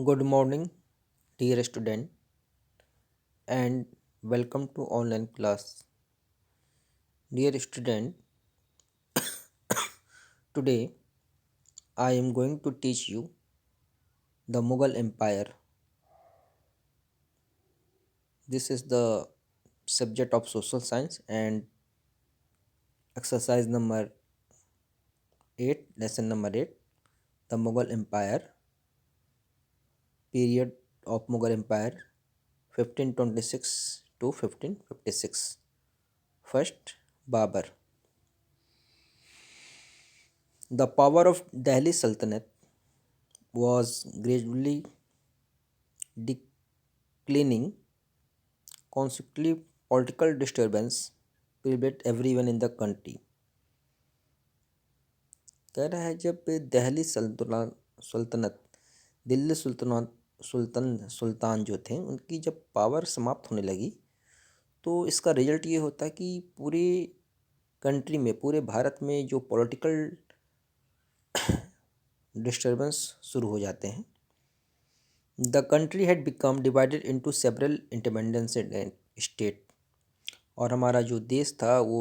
Good morning, dear student, and welcome to online class. Dear student, today I am going to teach you the Mughal Empire. This is the subject of social science and exercise number 8, lesson number 8, the Mughal Empire, period of Mughal Empire 1526 to 1556. First, Babur. The power of Delhi Sultanate was gradually declining. Consequently, political disturbance prevailed everyone in the country. कह रहा है जब दहली सल्तनत दिल्ली सुल्तान सुल्तान जो थे उनकी जब power समाप्त होने लगी तो इसका रिजल्ट ये होता है कि पूरे कंट्री में पूरे भारत में जो पॉलिटिकल डिस्टर्बेंस शुरू हो जाते हैं. The country had become divided into several independent state. और हमारा जो देश था वो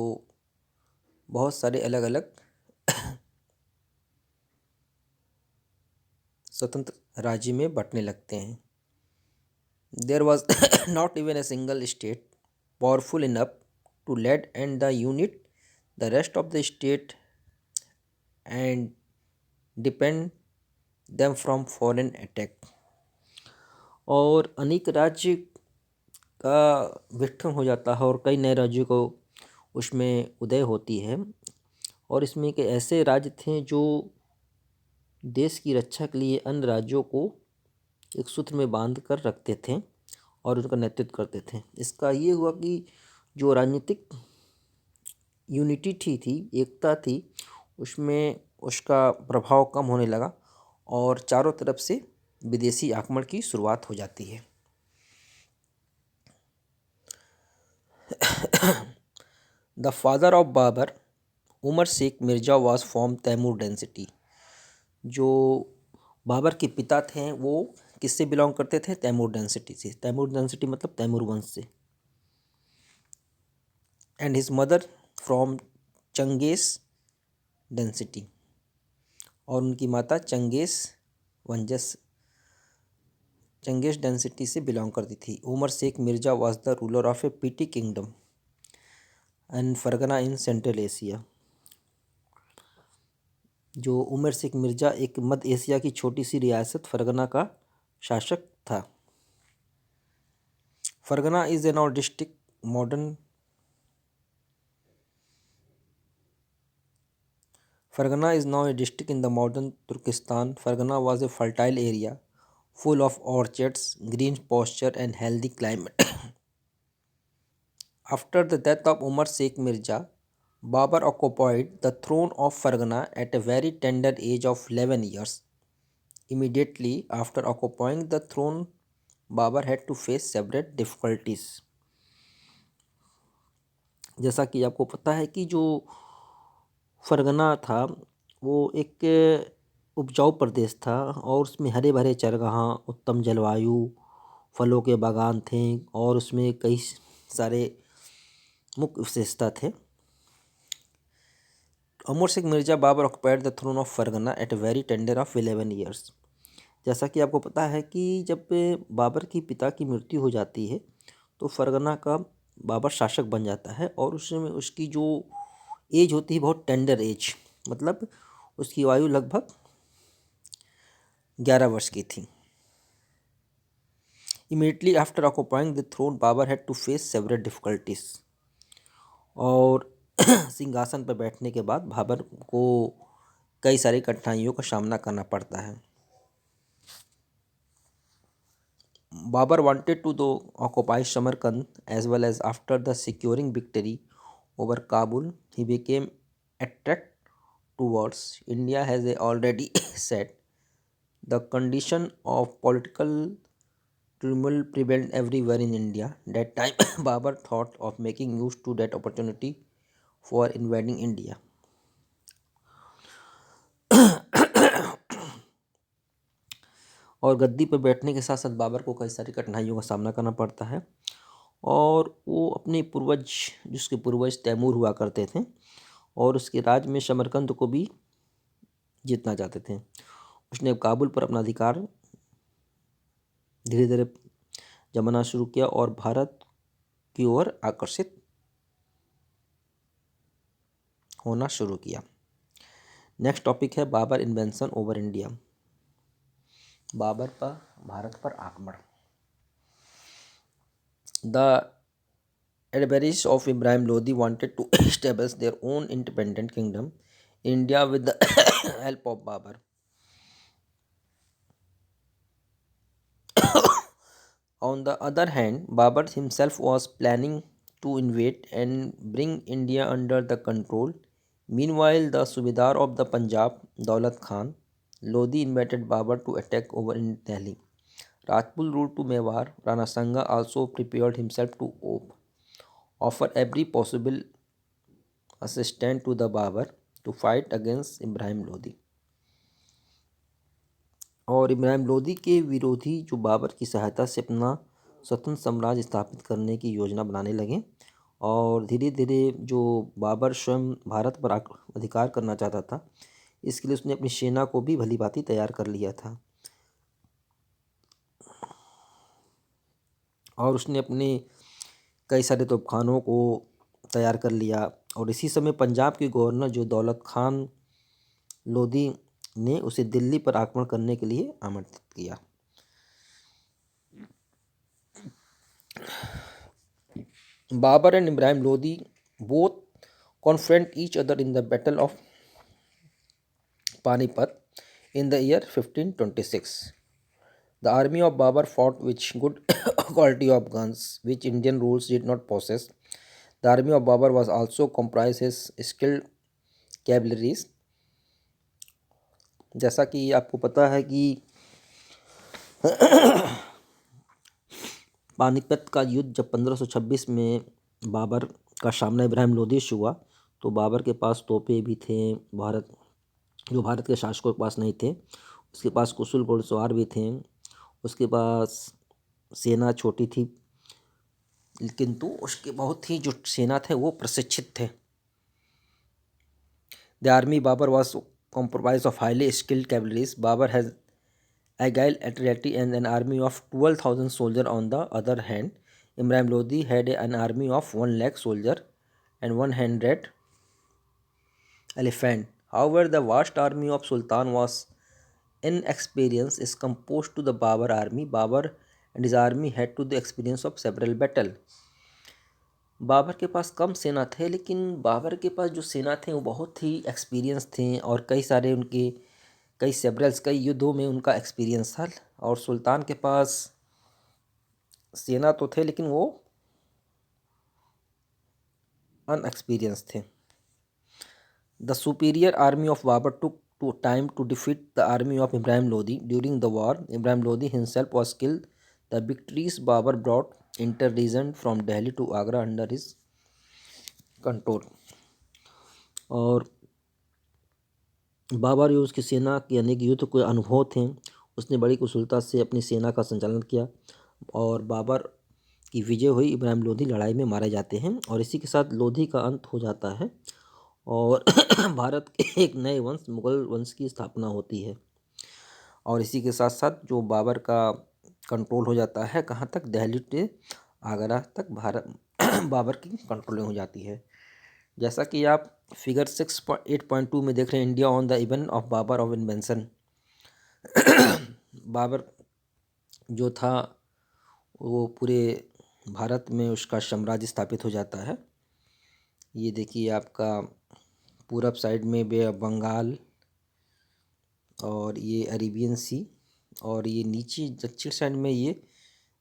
बहुत सारे अलग अलग स्वतंत्र राज्य में बंटने लगते हैं. There was not even a single state powerful enough to lead and the unit the rest of the state and depend them from foreign attack. और अनेक राज्य का विघटन हो जाता है और कई नए राज्यों को उसमें उदय होती है. और इसमें के ऐसे राज्य थे जो देश की रक्षा के लिए अन्य राज्यों को एक सूत्र में बांध कर रखते थे और उनका नेतृत्व करते थे. इसका ये हुआ कि जो राजनीतिक यूनिटी थी एकता थी उसमें उसका प्रभाव कम होने लगा और चारों तरफ से विदेशी आक्रमण की शुरुआत हो जाती है. The father of Babur Umar Shaikh Mirza was from Timur density. जो बाबर के पिता थे वो किससे बिलोंग करते थे? तैमूर डेंसिटी से. तैमूर डेंसिटी मतलब तैमूर वंश से. And his mother from Genghis density. और उनकी माता चंगेज डेंसिटी से बिलोंग करती थी. Umar Shaikh Mirza was the ruler of a petty kingdom and Fergana in Central Asia. जो उमर शेख मिर्जा एक मध्य एशिया की छोटी सी रियासत फरगना का शासक था. Fergana is a now district modern Fargana is now a district in the modern Turkestan. Fargana was a fertile area full of orchards, green pasture and healthy climate. After the death of Umar Sheikh Mirza, Babur occupied the throne of Fargana at a very tender age of 11 years. Immediately after occupying the throne, Babur had to face several difficulties. जैसा कि आपको पता है कि जो फरगना था वो एक उपजाऊ प्रदेश था और उसमें हरे भरे चरगाह, उत्तम जलवायु, फलों के बागान थे और उसमें कई सारे मुख्य विशेषता थे. Umar Shaikh Mirza Babur occupied the throne of Fergana at a very tender of 11 years. जैसा कि आपको पता है कि जब बाबर की पिता की मृत्यु हो जाती है तो फरगना का बाबर शासक बन जाता है और उसमें उसकी जो एज होती है बहुत टेंडर एज, मतलब उसकी आयु लगभग 11 वर्ष की थी. Immediately after occupying the throne Babur had to face several difficulties. और सिंहासन पर बैठने के बाद बाबर को कई सारी कठिनाइयों का सामना करना पड़ता है. Babur wanted to though occupy Samarkand as well as after the securing victory over Kabul, he became attracted towards India as I already said. The condition of political turmoil prevailed everywhere in India. That time Babur thought of making use to that opportunity for invading India. और गद्दी पर बैठने के साथ साथ बाबर को कई सारी कठिनाइयों का सामना करना पड़ता है। और वो अपने पूर्वज, जिसके पूर्वज तैमूर हुआ करते थे, और उसके राज में समरकंद को भी जीतना चाहते थे। उसने काबुल पर अपना अधिकार धीरे धीरे जमाना शुरू किया और भारत की ओर आकर्षित होना शुरू किया। नेक्स्ट टॉपिक है Babur invention over India. Babur का भारत पर आक्रमण। The adversaries of Ibrahim Lodi wanted to establish their own independent kingdom in India with the help of Babur. On the other hand, Babur himself was planning to invade and bring India under the control. Meanwhile, the Subedar of the Punjab, Daulat Khan Lodi, invited Babur to attack over in Delhi. Rajput ruled to Mewar. Rana Sanga also prepared himself to offer every possible assistance to the Babur to fight against Ibrahim Lodi. और इब्राहिम लोदी के विरोधी जो बाबर की सहायता से अपना स्वतंत्र साम्राज्य स्थापित करने की योजना बनाने लगे। और धीरे धीरे जो बाबर स्वयं भारत पर अधिकार करना चाहता था, इसके लिए उसने अपनी सेना को भी भली भांति तैयार कर लिया था। और उसने अपने कई सारे तोपखानों को तैयार कर लिया। और इसी समय पंजाब के गवर्नर जो दौलत खान लोदी ने उसे दिल्ली पर आक्रमण करने के लिए आमंत्रित किया। Babur and Ibrahim Lodi both confront each other in the Battle of Panipat in the year 1526. The army of Babur fought with good quality of guns, which Indian rules did not possess. The army of Babur was also comprised his skilled cavalries. जैसा कि आपको पता है कि पानीपत का युद्ध जब 1526 में बाबर का सामना इब्राहिम लोदी से हुआ, तो बाबर के पास तोपें भी थे, भारत के शासकों के पास नहीं थे। उसके पास कुशल घुड़सवार भी थे, उसके पास सेना छोटी थी, किंतु उसके बहुत ही जो सेना थे वो प्रशिक्षित थे। The army Babur was comprised of highly skilled cavalry. Babur has agile artillery and an army of 12,000 soldiers. On the other hand, Ibrahim Lodi had an army of 1 lakh soldiers and 100 elephants. However, the vast army of Sultan was inexperienced is composed to the Babur army. Babur and his army had to the experience of several battles. Babur के पास कम सेना थे, लेकिन बाबर के पास जो सेना थे वो बहुत ही एक्सपीरियंस थे और कई सारे उनके कई युद्धों में उनका एक्सपीरियंस था। और सुल्तान के पास सेना तो थे लेकिन वो अनएक्सपीरियंस थे। The superior army of Babur to time to defeat the army of Ibrahim Lodi during the war. Ibrahim Lodi himself was killed. The victories Babur brought inter region from Delhi to Agra under his control. और बाबर जो उसकी सेना के अनेक युद्ध के अनुभव थे, उसने बड़ी कुशलता से अपनी सेना का संचालन किया और बाबर की विजय हुई। इब्राहिम लोदी लड़ाई में मारे जाते हैं और इसी के साथ लोधी का अंत हो जाता है और भारत के एक नए वंश मुगल वंश की स्थापना होती है। और इसी के साथ साथ जो बाबर का कंट्रोल हो जाता है कहाँ तक, दिल्ली से आगरा तक भारत बाबर की कंट्रोलिंग हो जाती है। जैसा कि आप फिगर 6.8.2 में देख रहे हैं, India on the event of Babur of invention. Babur जो था वो पूरे भारत में उसका साम्राज्य स्थापित हो जाता है। ये देखिए आपका पूरब साइड में बे ऑफ बंगाल और ये अरेबियन सी, और ये नीचे दक्षिण साइड में ये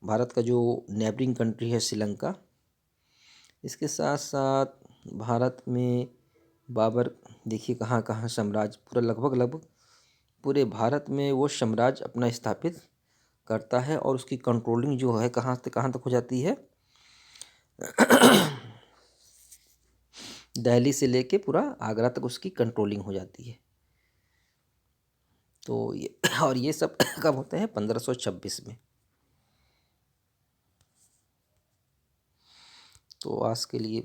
भारत का जो नेबरिंग कंट्री है श्रीलंका। इसके साथ साथ भारत में बाबर देखिए कहाँ कहाँ साम्राज्य, पूरा लगभग पूरे भारत में वो साम्राज्य अपना स्थापित करता है और उसकी कंट्रोलिंग जो है कहाँ से कहाँ तक हो जाती है, दिल्ली से लेके पूरा आगरा तक उसकी कंट्रोलिंग हो जाती है। तो ये और ये सब कब होते हैं? 1526 में। तो आज के लिए